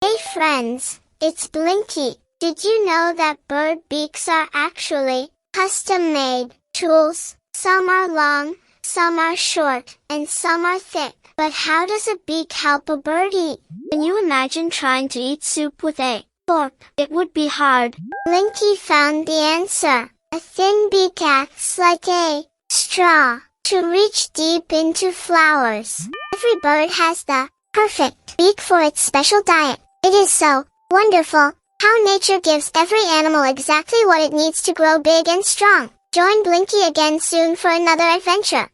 Hey friends, it's Blinky. Did you know that bird beaks are actually custom-made tools? Some are long, some are short, and some are thick. But how does a beak help a bird eat? Can you imagine trying to eat soup with a fork? It would be hard. Blinky found the answer. A thin beak acts like a straw to reach deep into flowers. Every bird has the perfect beak for its special diet. It is so wonderful how nature gives every animal exactly what it needs to grow big and strong. Join Blinky again soon for another adventure.